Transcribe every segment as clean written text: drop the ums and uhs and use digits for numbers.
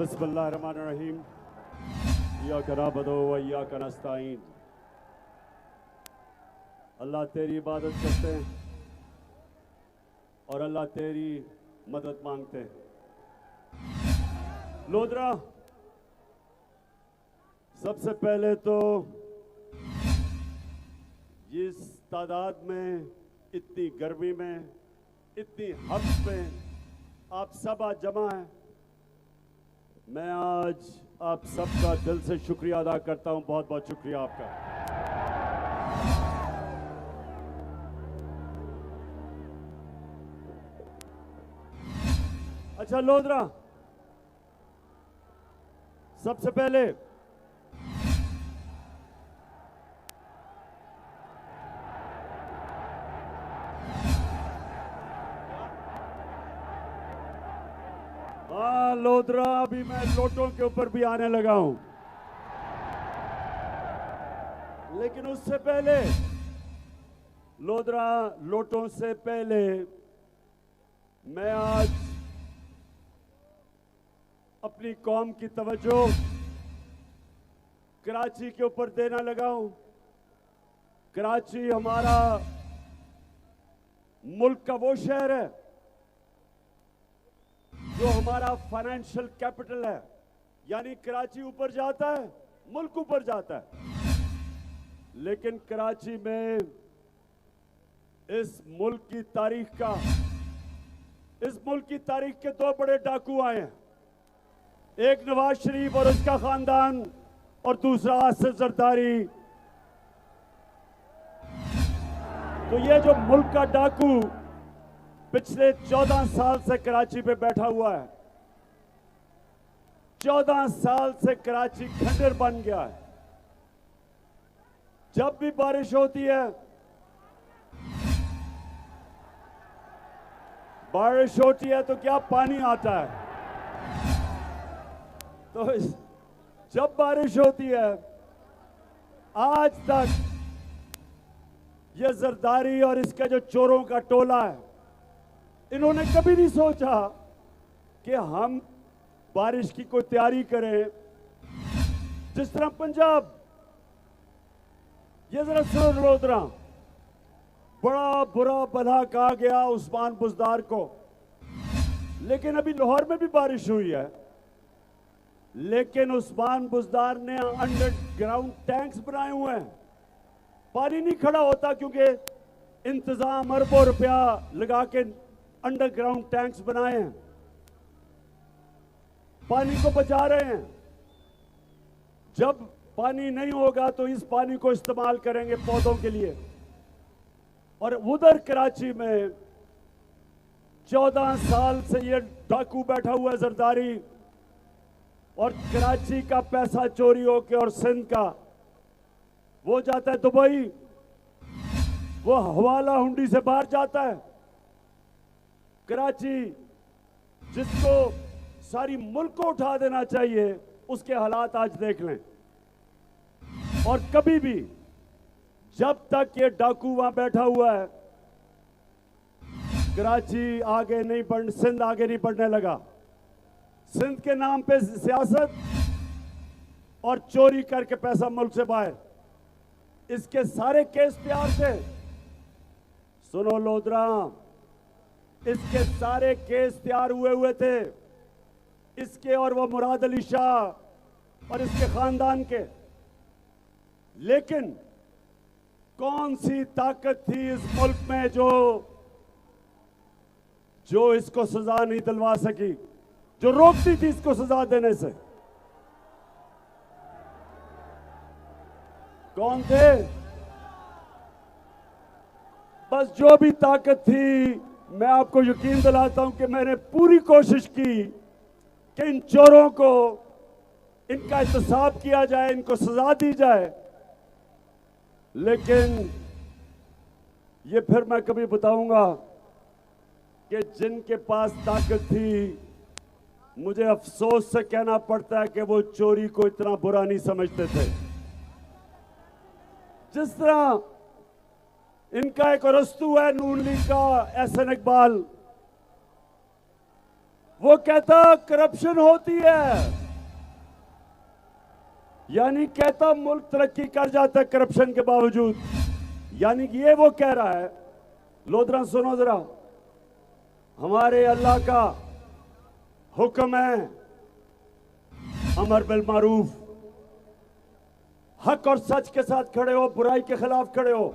बिस्मिल्लाहिर्रहमानिर्रहीम। इय्याका नअबुदु व इय्याका नस्तईन। अल्लाह तेरी इबादत करते हैं और अल्लाह तेरी मदद मांगते हैं। लोधरा, सबसे पहले तो इस तादाद में, इतनी गर्मी में, इतनी हद में आप सब आज जमा हैं। मैं आज आप सबका दिल से शुक्रिया अदा करता हूं। बहुत बहुत शुक्रिया आपका। अच्छा लोधरा, सबसे पहले लोधरा, अभी मैं लोटों के ऊपर भी आने लगा हूं, लेकिन उससे पहले लोधरा, लोटों से पहले मैं आज अपनी कौम की तवज्जो कराची के ऊपर देना लगा हूं। कराची हमारा मुल्क का वो शहर है जो हमारा फाइनेंशियल कैपिटल है। यानी कराची ऊपर जाता है, मुल्क ऊपर जाता है। लेकिन कराची में इस मुल्क की तारीख के दो बड़े डाकू आए हैं। एक नवाज शरीफ और उसका खानदान, और दूसरा आसिफ जरदारी। तो ये जो मुल्क का डाकू पिछले 14 साल से कराची पे बैठा हुआ है, 14 साल से कराची खंडर बन गया है। जब भी बारिश होती है, तो क्या पानी आता है। तो जब बारिश होती है, आज तक ये जरदारी और इसका जो चोरों का टोला है, इन्होंने कभी नहीं सोचा कि हम बारिश की कोई तैयारी करें। जिस तरह पंजाब, ये जरा सुनो लोधरा, बड़ा बुरा भला कहा गया उस्मान बुज़दार को, लेकिन अभी लाहौर में भी बारिश हुई है। लेकिन उस्मान बुज़दार ने अंडरग्राउंड टैंक्स बनाए हुए हैं। पानी नहीं खड़ा होता क्योंकि इंतजाम अरबों रुपया लगा के अंडरग्राउंड टैंक्स बनाए हैं, पानी को बचा रहे हैं। जब पानी नहीं होगा तो इस पानी को इस्तेमाल करेंगे पौधों के लिए। और उधर कराची में 14 साल से ये डाकू बैठा हुआ है जरदारी, और कराची का पैसा चोरी होके और सिंध का वो जाता है दुबई, वो हवाला हुंडी से बाहर जाता है। कराची जिसको सारी मुल्क को उठा देना चाहिए, उसके हालात आज देख लें। और कभी भी जब तक ये डाकू वहां बैठा हुआ है, कराची आगे नहीं बढ़, सिंध आगे नहीं बढ़ने लगा। सिंध के नाम पे सियासत और चोरी करके पैसा मुल्क से बाहर, इसके सारे केस तैयार थे। सुनो लोधरा, इसके सारे केस तैयार हुए थे, इसके और वो मुराद अली शाह और इसके खानदान के। लेकिन कौन सी ताकत थी इस मुल्क में जो इसको सजा नहीं दिलवा सकी, जो रोकती थी इसको सजा देने से? कौन थे? बस जो भी ताकत थी, मैं आपको यकीन दिलाता हूं कि मैंने पूरी कोशिश की कि इन चोरों को, इनका एहतसाब किया जाए, इनको सजा दी जाए। लेकिन ये फिर मैं कभी बताऊंगा कि जिनके पास ताकत थी, मुझे अफसोस से कहना पड़ता है कि वो चोरी को इतना बुरा नहीं समझते थे। जिस तरह इनका एक रस्तू है नून लीग का, एहसन इकबाल, वो कहता करप्शन होती है, यानी कहता मुल्क तरक्की कर जाता है करप्शन के बावजूद। यानी कि ये वो कह रहा है, लोधरा सुनो जरा, हमारे अल्लाह का हुक्म है अमर बिल मारूफ, हक और सच के साथ खड़े हो, बुराई के खिलाफ खड़े हो।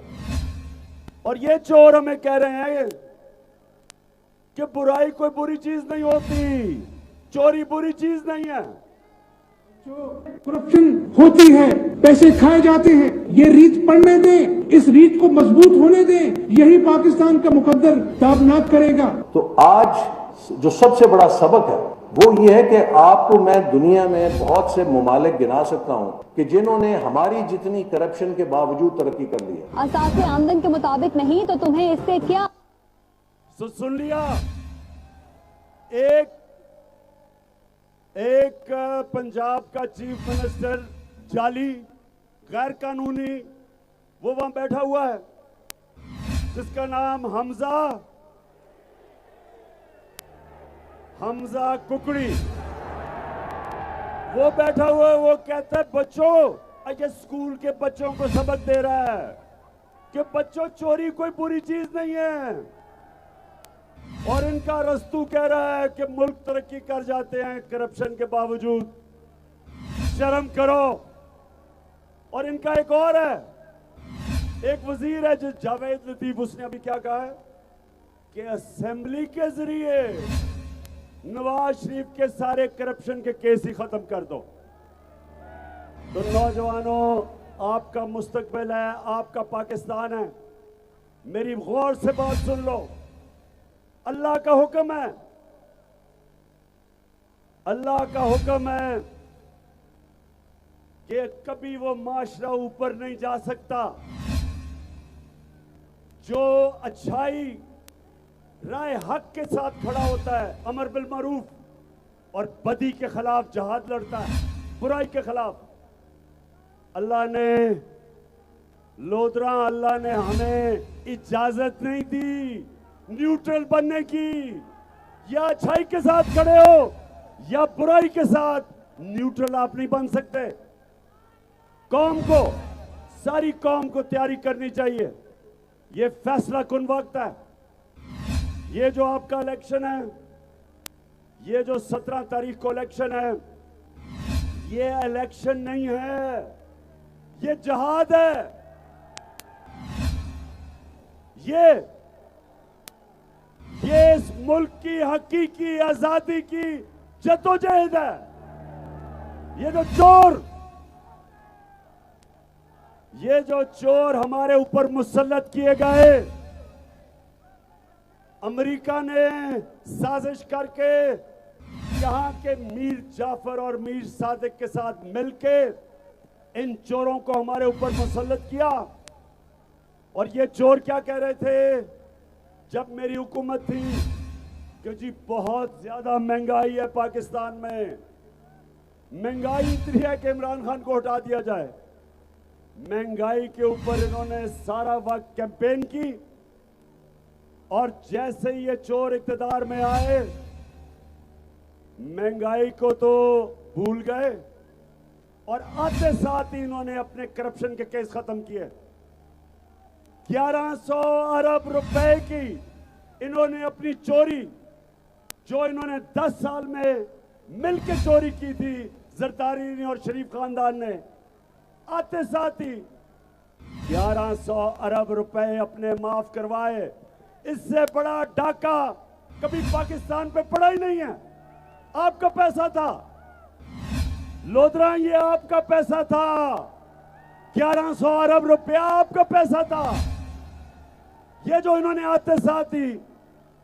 और ये चोर हमें कह रहे हैं कि बुराई कोई बुरी चीज नहीं होती, चोरी बुरी चीज नहीं है। जो करप्शन होती है, पैसे खाए जाते हैं, ये रीत पढ़ने दें, इस रीत को मजबूत होने दें, यही पाकिस्तान का मुकद्दर ताबनाक करेगा। तो आज जो सबसे बड़ा सबक है वो ये है कि आपको मैं दुनिया में बहुत से ममालिक गिना सकता हूँ कि जिन्होंने हमारी जितनी करप्शन के बावजूद तरक्की कर ली है। असासे आमदन के मुताबिक नहीं तो तुम्हें इससे क्या? सुन लिया, एक पंजाब का चीफ मिनिस्टर जाली गैर कानूनी वो वहां बैठा हुआ है जिसका नाम हमजा कुकड़ी, वो बैठा हुआ है। वो कहता है बच्चों, ये स्कूल के बच्चों को सबक दे रहा है कि बच्चों चोरी कोई बुरी चीज नहीं है। और इनका रस्तू कह रहा है कि मुल्क तरक्की कर जाते हैं करप्शन के बावजूद, शर्म करो। और इनका एक और है, एक वजीर है जो जावेद लतीफ, उसने अभी क्या कहा है कि असेंबली के जरिए नवाज शरीफ के सारे करप्शन के केस ही खत्म कर दो। तो नौजवानों, आपका मुस्तकबिल है, आपका पाकिस्तान है, मेरी गौर से बात सुन लो। अल्लाह का हुक्म है, अल्लाह का हुक्म है कि कभी वो माशरा ऊपर नहीं जा सकता जो अच्छाई राय हक के साथ खड़ा होता है, अमर बिल मारूफ, और बदी के खिलाफ जहाद लड़ता है, बुराई के खिलाफ। अल्लाह ने हमें इजाजत नहीं दी न्यूट्रल बनने की। या अच्छाई के साथ खड़े हो या बुराई के साथ, न्यूट्रल आप नहीं बन सकते। कौम को, सारी कौम को तैयारी करनी चाहिए। ये फैसला कुन वक्त है। ये जो आपका इलेक्शन है, ये जो 17 तारीख को इलेक्शन है, ये इलेक्शन नहीं है, ये जहाद है। ये इस मुल्क की हकीकी आजादी की जद्दोजहद है। ये जो चोर हमारे ऊपर मुसल्लत किए गए, अमेरिका ने साजिश करके यहां के मीर जाफर और मीर सादिक के साथ मिलके इन चोरों को हमारे ऊपर मुसल्लत किया। और ये चोर क्या कह रहे थे जब मेरी हुकूमत थी कि जी बहुत ज्यादा महंगाई है पाकिस्तान में, महंगाई इतनी है कि इमरान खान को हटा दिया जाए। महंगाई के ऊपर इन्होंने सारा वक्त कैंपेन की, और जैसे ही ये चोर इख्तिदार में आए, महंगाई को तो भूल गए और आते साथ ही इन्होंने अपने करप्शन के केस खत्म किए। 1100 अरब रुपए की इन्होंने अपनी चोरी, जो इन्होंने 10 साल में मिलकर चोरी की थी जरदारी ने और शरीफ खानदान ने, आते साथ ही 1100 अरब रुपए अपने माफ करवाए। इससे बड़ा डाका कभी पाकिस्तान पे पड़ा ही नहीं है। आपका पैसा था लोधरा, ये आपका पैसा था। 1100 अरब रुपया आपका पैसा था। ये जो इन्होंने आते साथ ही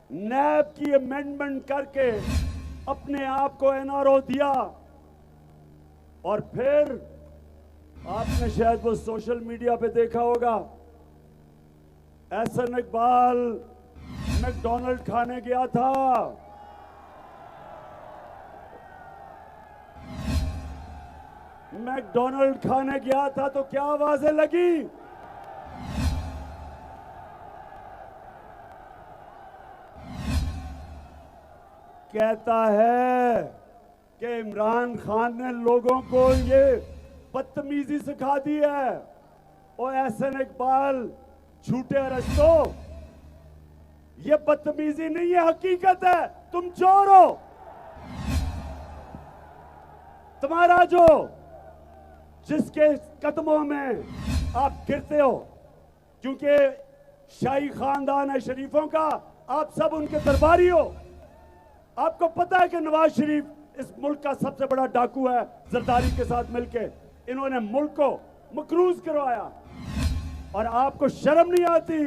नैब की अमेंडमेंट करके अपने आप को एनआरओ दिया, और फिर आपने शायद वो सोशल मीडिया पे देखा होगा, एहसन इकबाल मैकडॉनल्ड खाने गया था, मैकडॉनल्ड खाने गया था तो क्या आवाजें लगी, कहता है कि इमरान खान ने लोगों को ये बदतमीजी सिखा दी है और एहसन इकबाल झूठे अरस्तों, ये बदतमीजी नहीं है, हकीकत है। तुम चोर हो। तुम्हारा जो जिसके कदमों में आप गिरते हो, क्योंकि शाही खानदान है शरीफों का, आप सब उनके दरबारी हो। आपको पता है कि नवाज शरीफ इस मुल्क का सबसे बड़ा डाकू है। जरदारी के साथ मिलके इन्होंने मुल्क को मकरूज करवाया और आपको शर्म नहीं आती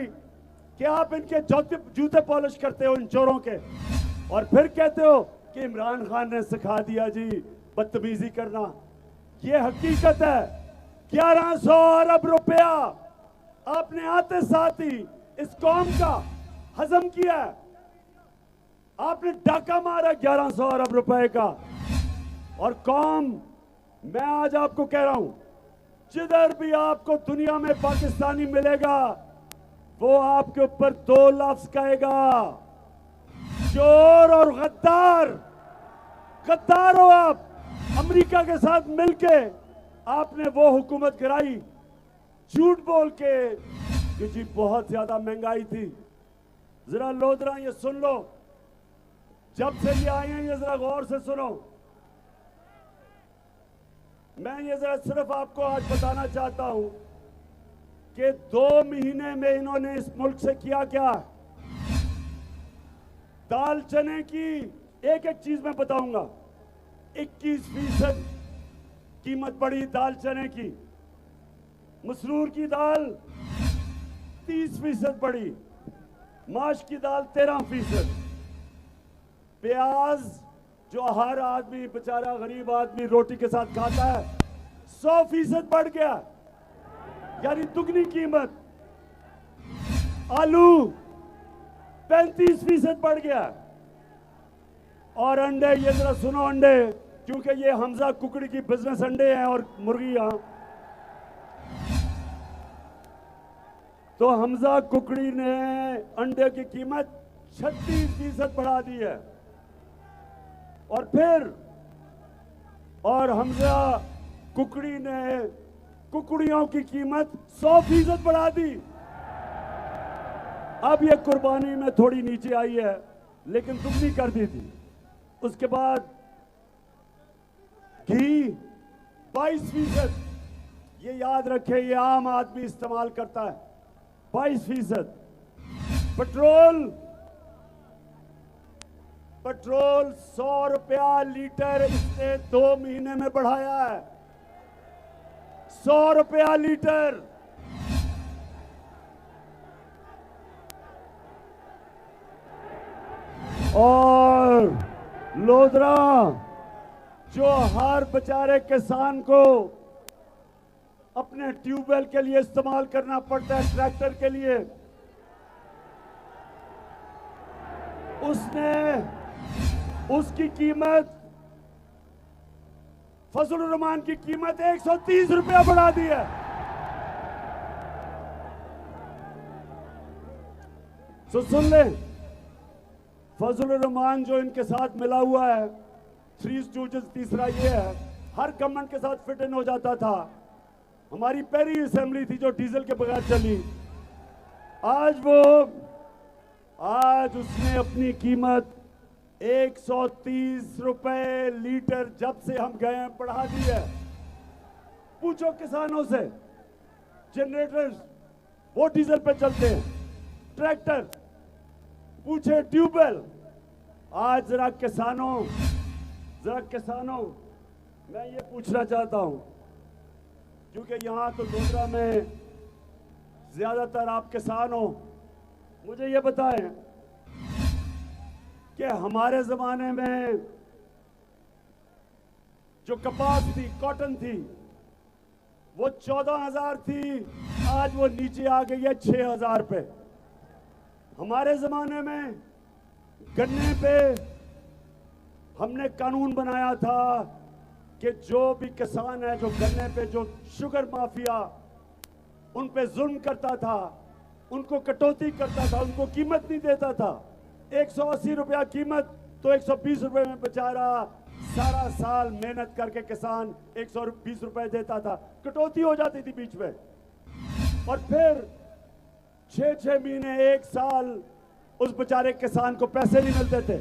कि आप इनके जूते पॉलिश करते हो इन चोरों के, और फिर कहते हो कि इमरान खान ने सिखा दिया जी बदतमीजी करना। ये हकीकत है। 1100 अरब रुपया आपने आते साथ ही इस कौम का हजम किया। आपने डाका मारा 1100 अरब रुपए का, और कौम, मैं आज आपको कह रहा हूं, जिधर भी आपको दुनिया में पाकिस्तानी मिलेगा वो आपके ऊपर 2 लफ्ज कहेगा, चोर और गद्दार। गद्दार हो आप। अमेरिका के साथ मिलके आपने वो हुकूमत गिराई झूठ बोल के कि जी बहुत ज्यादा महंगाई थी। जरा लोधरा ये सुन लो, जब से ये आए हैं ये जरा गौर से सुनो। मैं ये जरा सिर्फ आपको आज बताना चाहता हूं कि 2 महीने में इन्होंने इस मुल्क से किया क्या। दाल चने की एक एक चीज मैं बताऊंगा। 21% कीमत बढ़ी दाल चने की। मसरूर की दाल 30% बढ़ी। माश की दाल 13%। प्याज जो हर आदमी बेचारा गरीब आदमी रोटी के साथ खाता है 100% बढ़ गया, यानी दुगनी कीमत। आलू 35% बढ़ गया। और अंडे, ये जरा सुनो अंडे, क्योंकि ये हमजा कुकड़ी की बिजनेस अंडे हैं और मुर्गियां, तो हमजा कुकड़ी ने अंडे की कीमत 36% बढ़ा दी है। और फिर हमजा कुकड़ी ने कुकड़ियों की कीमत 100% बढ़ा दी। अब ये कुर्बानी में थोड़ी नीचे आई है, लेकिन दुगनी कर दी थी। उसके बाद घी 22%। ये याद रखें, ये आम आदमी इस्तेमाल करता है। 22%। पेट्रोल 100 रुपया लीटर इसने 2 महीने में बढ़ाया है। 100 रुपया लीटर। और लोधरा, जो हर बेचारे किसान को अपने ट्यूबवेल के लिए इस्तेमाल करना पड़ता है, ट्रैक्टर के लिए, उसकी कीमत, फजलुर रहमान की कीमत 130 रुपया बढ़ा दी है। तो सुन ले, फजलुर रहमान जो इनके साथ मिला हुआ है, 3 स्टूजेस, तीसरा ये है, हर गवर्नमेंट के साथ फिट इन हो जाता था। हमारी पहली असेंबली थी जो डीजल के बगैर चली। आज उसने अपनी कीमत 130 रुपए लीटर जब से हम गए हैं बढ़ा दी है। पूछो किसानों से, जनरेटर्स वो डीजल पे चलते हैं, ट्रैक्टर पूछे, ट्यूबवेल। आज जरा किसानों, मैं ये पूछना चाहता हूं, क्योंकि यहां तो लोधरा में ज्यादातर आप किसान हो, मुझे ये बताएं कि हमारे जमाने में जो कपास थी, कॉटन थी, वो 14,000 थी, आज वो नीचे आ गई है 6,000 पे। हमारे जमाने में गन्ने पे हमने कानून बनाया था कि जो भी किसान है जो गन्ने पे, जो शुगर माफिया उन पे जुल्म करता था, उनको कटौती करता था, उनको कीमत नहीं देता था, 180 रुपया कीमत तो 120 रुपए में बेचारा सारा साल मेहनत करके किसान 120 रुपए देता था, कटौती हो जाती थी बीच में, और फिर 6-6 महीने 1 साल उस बेचारे किसान को पैसे नहीं मिलते थे।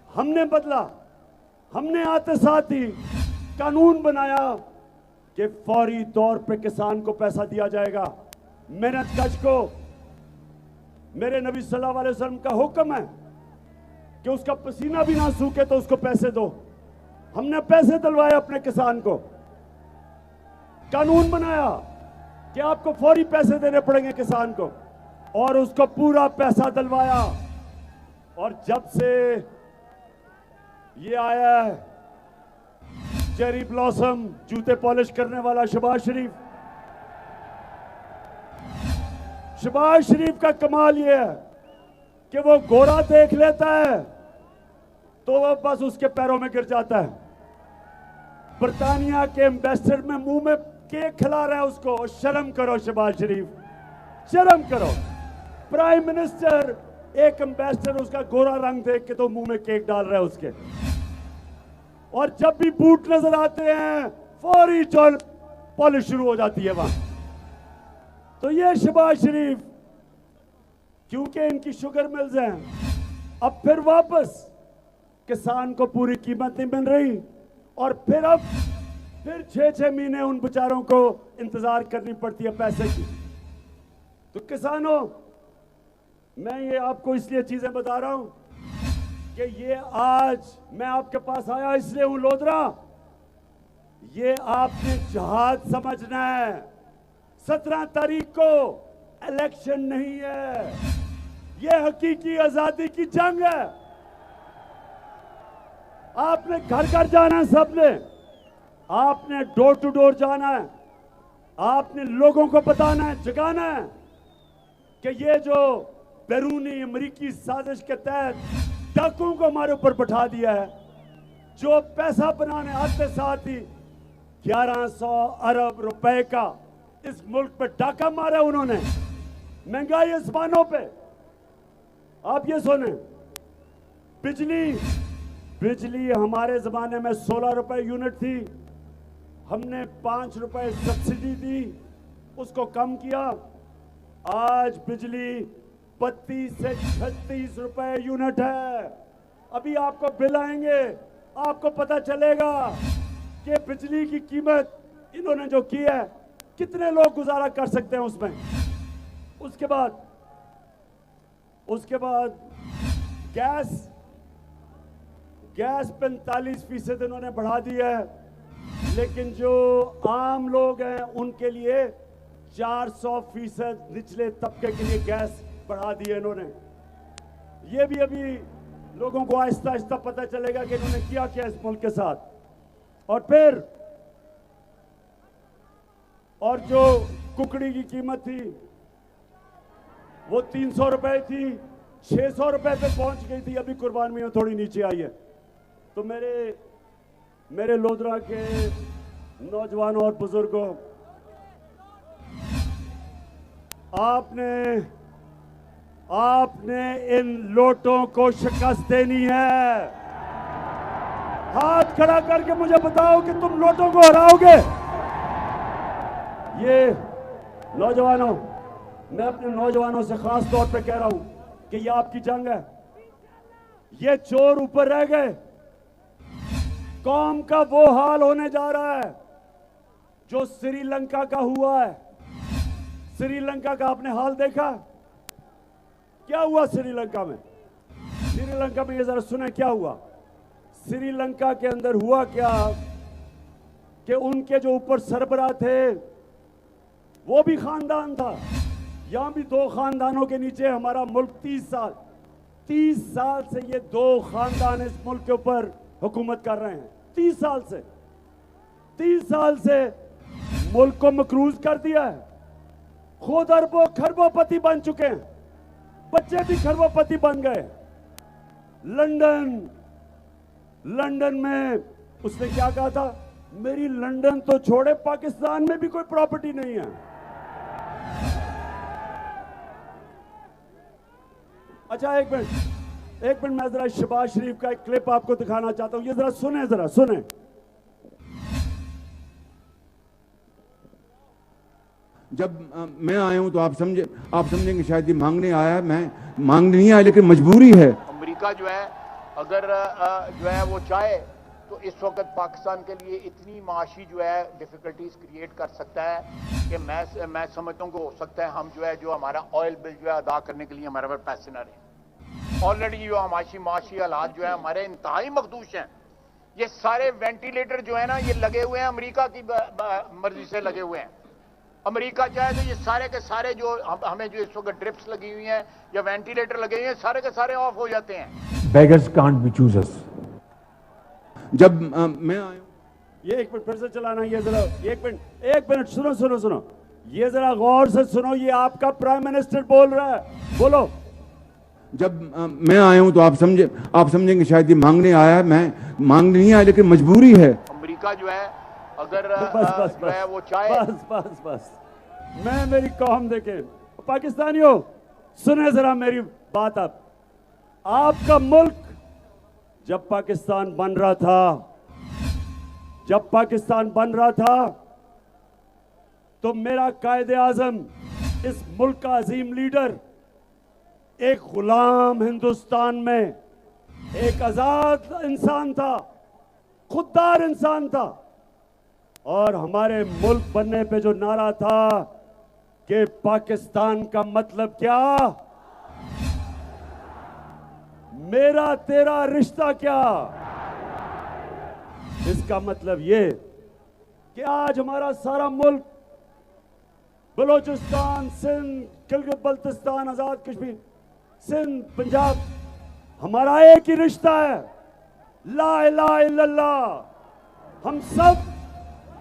हमने बदला, हमने आते साथ ही कानून बनाया कि फौरी तौर पे किसान को पैसा दिया जाएगा। मेहनत कश को मेरे नबी सल्लल्लाहु अलैहि वसल्लम का हुक्म है कि उसका पसीना भी ना सूखे तो उसको पैसे दो। हमने पैसे दिलवाए अपने किसान को, कानून बनाया कि आपको फौरी पैसे देने पड़ेंगे किसान को, और उसको पूरा पैसा दिलवाया। और जब से ये आया है चेरी ब्लॉसम, जूते पॉलिश करने वाला शहबाज शरीफ, शहबाज शरीफ का कमाल ये है कि वो गोरा देख लेता है तो वो बस उसके पैरों में गिर जाता है। बर्तानिया के एम्बेसडर में मुंह में केक खिला रहा है उसको, और शर्म करो शहबाज शरीफ, शर्म करो। प्राइम मिनिस्टर एक एम्बेसडर उसका गोरा रंग देख के तो मुंह में केक डाल रहा है उसके, और जब भी बूट नजर आते हैं फौरी चोल पॉलिश शुरू हो जाती है वहां। तो ये शहबाज शरीफ, क्योंकि इनकी शुगर मिल्स हैं, अब फिर वापस किसान को पूरी कीमत नहीं मिल रही, और फिर 6-6 महीने उन बेचारों को इंतजार करनी पड़ती है पैसे की। तो किसानों, मैं ये आपको इसलिए चीजें बता रहा हूं कि ये आज मैं आपके पास आया इसलिए हूं लोधरा, ये आपने जहाज समझना है। 17 तारीख को इलेक्शन नहीं है, ये हकीकी आजादी की जंग है। आपने घर घर जाना है, सबने, आपने डोर टू डोर जाना है, आपने लोगों को बताना है, जगाना है कि ये जो बैरूनी अमेरिकी साजिश के तहत डाकुओं को हमारे ऊपर बैठा दिया है, जो पैसा बनाने आते साथ ही 1100 अरब रुपए का इस मुल्क पे डाका मारा उन्होंने, महंगाई आसमानों पे। आप ये सुने, बिजली हमारे जमाने में 16 रुपए यूनिट थी, हमने 5 रुपए सब्सिडी दी, उसको कम किया, आज बिजली 32 से 36 रुपए यूनिट है। अभी आपको बिल आएंगे, आपको पता चलेगा कि बिजली की कीमत इन्होंने जो की है, कितने लोग गुजारा कर सकते हैं उसमें। उसके बाद गैस 45% इन्होंने बढ़ा दी है, लेकिन जो आम लोग हैं उनके लिए 400% निचले तबके के लिए गैस बढ़ा दी है इन्होंने। ये भी अभी लोगों को आहिस्ता आहिस्ता पता चलेगा कि इन्होंने किया क्या इस मुल्क के साथ। और जो कुकड़ी की कीमत थी वो 300 रुपए थी, 600 रुपए पे पहुंच गई थी, अभी कुर्बान में थोड़ी नीचे आई है। तो मेरे लोधरा के नौजवानों और बुजुर्गों, आपने इन लोटों को शिकस्त देनी है। हाथ खड़ा करके मुझे बताओ कि तुम लोटों को हराओगे। ये नौजवानों, मैं अपने नौजवानों से खास तौर पे कह रहा हूं कि ये आपकी जंग है। ये चोर ऊपर रह गए, कौम का वो हाल होने जा रहा है जो श्रीलंका का हुआ है। श्रीलंका का आपने हाल देखा, क्या हुआ श्रीलंका में? श्रीलंका में ये जरा सुने क्या हुआ। श्रीलंका के अंदर हुआ क्या कि उनके जो ऊपर सरबराह थे वो भी खानदान था। यहां भी 2 खानदानों के नीचे हमारा मुल्क 30 साल से ये 2 खानदान इस मुल्क के ऊपर हुकूमत कर रहे हैं। 30 साल से मुल्क को मकरूज कर दिया है। खुद अरबों खरबोपति बन चुके हैं, बच्चे भी खरबोपति बन गए। लंदन में उसने क्या कहा था, मेरी लंदन तो छोड़े पाकिस्तान में भी कोई प्रॉपर्टी नहीं है। अच्छा एक मिनट, एक मिनट, मैं जरा शहबाज शरीफ का एक क्लिप आपको दिखाना चाहता हूं, ये जरा सुने। जब मैं आया हूं तो आप समझेंगे शायद ये मांगने आया है, मैं मांगने नहीं आया, लेकिन मजबूरी है। अमेरिका जो है अगर जो है वो चाहे तो इस वक्त पाकिस्तान के लिए इतनी माशी जो है डिफिकल्टीज क्रिएट कर सकता है कि मैं समझता हूँ कि हो सकता है हम जो हमारा ऑयल बिल जो है अदा करने के लिए हमारे पास पैसे ना रहे। ऑलरेडी जो माशी हालात जो है हमारे इंतहाई मखदूश हैं। ये सारे वेंटिलेटर जो है ना ये लगे हुए हैं, अमेरिका की मर्जी से लगे हुए हैं। अमेरिका चाहे तो ये सारे के सारे जो हमें जो इस वक्त ड्रिप्स लगी हुई हैं या वेंटिलेटर लगे हुए हैं, सारे के सारे ऑफ हो जाते हैं। Beggars can't be choosers. जब मैं आया, ये एक मिनट फिर से चलाना, ये जरा एक मिनट सुनो, ये जरा गौर से सुनो, ये आपका प्राइम मिनिस्टर बोल रहा है, बोलो। जब मैं आया हूं तो आप समझेंगे शायद ये मांगने आया है, मैं मांगने नहीं आया, लेकिन मजबूरी है। अमेरिका जो है अगर बस जो है वो चाहे बस मैं मेरी कौम देखे, पाकिस्तानियों सुने जरा मेरी बात। आपका मुल्क जब पाकिस्तान बन रहा था तो मेरा कायदे आजम, इस मुल्क का अजीम लीडर, एक गुलाम हिंदुस्तान में एक आजाद इंसान था, खुददार इंसान था। और हमारे मुल्क बनने पे जो नारा था कि पाकिस्तान का मतलब क्या, मेरा तेरा रिश्ता क्या, इसका मतलब ये कि आज हमारा सारा मुल्क, बलोचिस्तान, सिंध, गिलगित बल्तिस्तान, आजाद कश्मीर, सिंध, पंजाब, हमारा एक ही रिश्ता है, ला इलाहा इल्लल्लाह। हम सब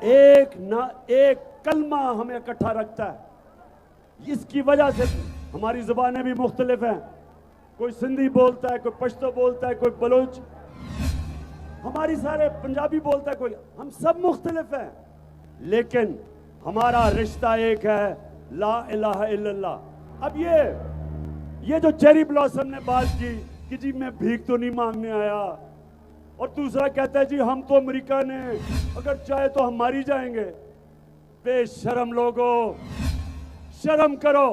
एक कलमा हमें इकट्ठा रखता है। इसकी वजह से हमारी जुबानें भी मुख्तलिफ हैं, कोई सिंधी बोलता है, कोई पश्तो बोलता है, कोई बलोच, हमारी सारे पंजाबी बोलता है, कोई, हम सब मुख्तलिफ हैं, लेकिन हमारा रिश्ता एक है, ला इलाहा इल्लल्लाह। अब ये जो चेरी ब्लॉसम ने बात की कि जी मैं भीख तो नहीं मांगने आया, और दूसरा कहता है जी हम तो अमेरिका ने अगर चाहे तो हम मारी जाएंगे। बेशरम लोगों, शर्म करो।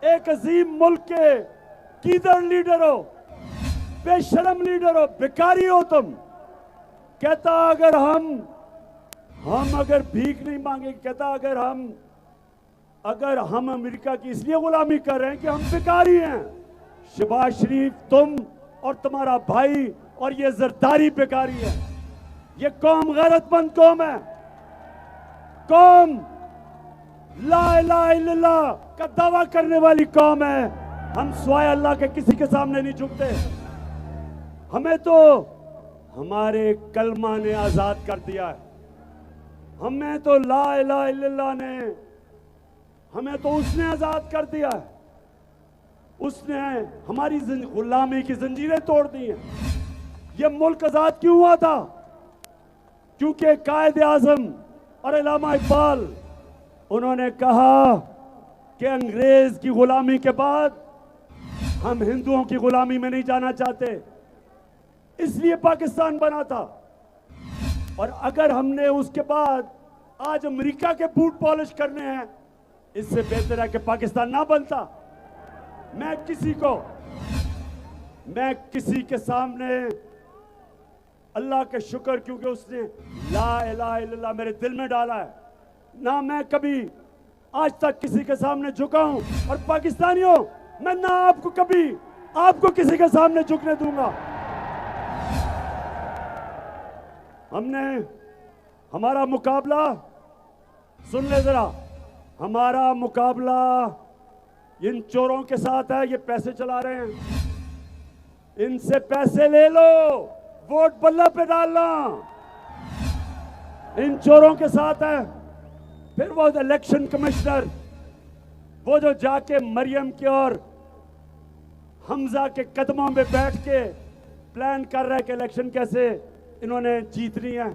एक अजीम मुल्क के कीदर लीडर हो, बेशरम लीडर हो, भिखारी हो तुम। कहता अगर हम अगर भीख नहीं मांगे, कहता अगर हम अमेरिका की इसलिए गुलामी कर रहे हैं कि हम भिखारी हैं। शहबाज शरीफ, तुम और तुम्हारा भाई और ये जरदारी भिखारी है। ये कौम गैरतमंद कौम है, कौम ला इलाहा इल्लल्लाह का दावा करने वाली कौम है। हम स्वाय अल्लाह के किसी के सामने नहीं झुकते। हमें तो हमारे कलमा ने आजाद कर दिया है। हमें तो ला इलाहा इल्लल्लाह ने, हमें तो उसने आजाद कर दिया है। उसने हमारी गुलामी की जंजीरें तोड़ दी हैं। ये मुल्क आजाद क्यों हुआ था? क्योंकि कायदे आजम और अल्लामा इकबाल, उन्होंने कहा कि अंग्रेज की गुलामी के बाद हम हिंदुओं की गुलामी में नहीं जाना चाहते, इसलिए पाकिस्तान बना था। और अगर हमने उसके बाद आज अमेरिका के बूट पॉलिश करने हैं, इससे बेहतर है कि पाकिस्तान ना बनता। मैं किसी के सामने अल्लाह के शुक्र, क्योंकि उसने ला इलाहा इल्लल्लाह मेरे दिल में डाला है, ना मैं कभी आज तक किसी के सामने झुका हूं। और पाकिस्तानियों, मैं ना आपको किसी के सामने झुकने दूंगा। हमारा मुकाबला, सुन ले जरा, हमारा मुकाबला इन चोरों के साथ है। ये पैसे चला रहे हैं, इनसे पैसे ले लो, वोट बल्ला पे डालना, इन चोरों के साथ है। फिर वो इलेक्शन कमिश्नर, वो जो जाके मरियम के और हमजा के कदमों में बैठ के प्लान कर रहा है कि इलेक्शन कैसे इन्होंने जीतनी है,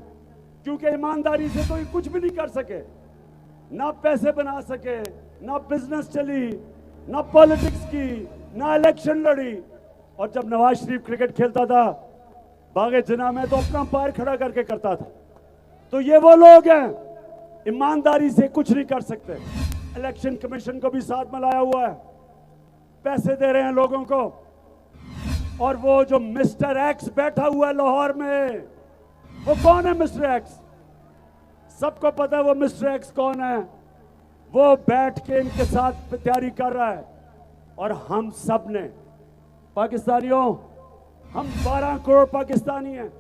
क्योंकि ईमानदारी से तो ये कुछ भी नहीं कर सके, ना पैसे बना सके, ना बिजनेस चली, ना पॉलिटिक्स की, ना इलेक्शन लड़ी। और जब नवाज शरीफ क्रिकेट खेलता था बागे जिना में तो अपना पैर खड़ा करके करता था। तो ये वो लोग हैं ईमानदारी से कुछ नहीं कर सकते। इलेक्शन कमीशन को भी साथ में लाया हुआ है, पैसे दे रहे हैं लोगों को। और वो जो मिस्टर एक्स बैठा हुआ है लाहौर में, वो कौन है मिस्टर एक्स? सबको पता है वो मिस्टर एक्स कौन है। वो बैठ के इनके साथ तैयारी कर रहा है। और हम सब ने पाकिस्तानियों, हम 12 करोड़ पाकिस्तानी हैं,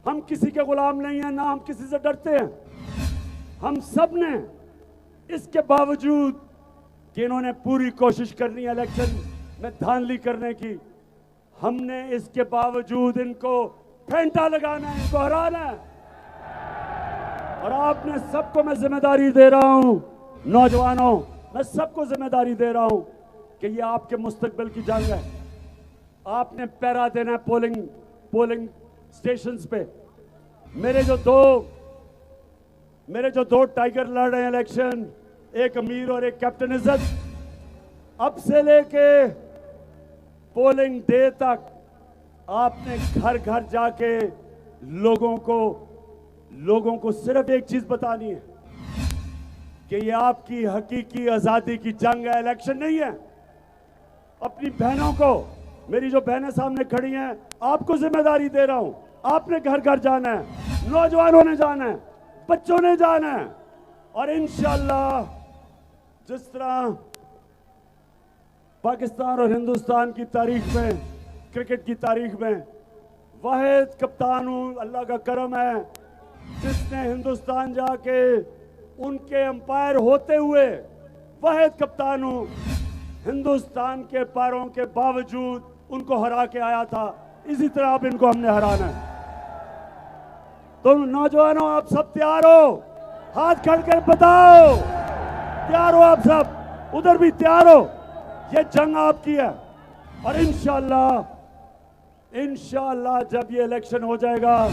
हम किसी के गुलाम नहीं हैं, ना हम किसी से डरते हैं। हम सब ने इसके बावजूद कि इन्होंने पूरी कोशिश करनी है इलेक्शन में धांधली करने की, हमने इसके बावजूद इनको फेंटा लगाना है, इनको हराना है। और आपने सबको मैं जिम्मेदारी दे रहा हूं, नौजवानों, मैं सबको जिम्मेदारी दे रहा हूं कि ये आपके मुस्तकबिल की जंग है। आपने पहरा देना है पोलिंग स्टेशंस पे। मेरे जो दो टाइगर लड़ रहे हैं इलेक्शन, एक अमीर और एक कैप्टन इज्जत, अब से लेके पोलिंग डे तक आपने घर घर जाके लोगों को सिर्फ एक चीज बतानी है कि ये आपकी हकीकी आजादी की जंग है, इलेक्शन नहीं है। अपनी बहनों को, मेरी जो बहनें सामने खड़ी हैं, आपको जिम्मेदारी दे रहा हूं। आपने घर घर जाना है, नौजवानों ने जाना है, बच्चों ने जाना है। और इंशाअल्लाह जिस तरह पाकिस्तान और हिंदुस्तान की तारीख में, क्रिकेट की तारीख में वाहिद कप्तान हूं, अल्लाह का करम है, जिसने हिंदुस्तान जाके उनके अंपायर होते हुए वाहिद कप्तान हूं, हिंदुस्तान के पैरों के बावजूद उनको हरा के आया था। इसी तरह अब इनको हमने हराना है। तो नौजवानों, आप सब तैयार हो? हाथ खड़ कर बताओ, तैयार हो आप सब? उधर भी तैयार हो? ये जंग आपकी है। और इंशाअल्लाह जब ये इलेक्शन हो जाएगा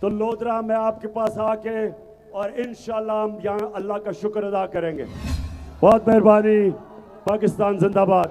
तो लोधरा में आपके पास आके और इंशाअल्लाह हम यहाँ अल्लाह का शुक्र अदा करेंगे। बहुत मेहरबानी। पाकिस्तान जिंदाबाद।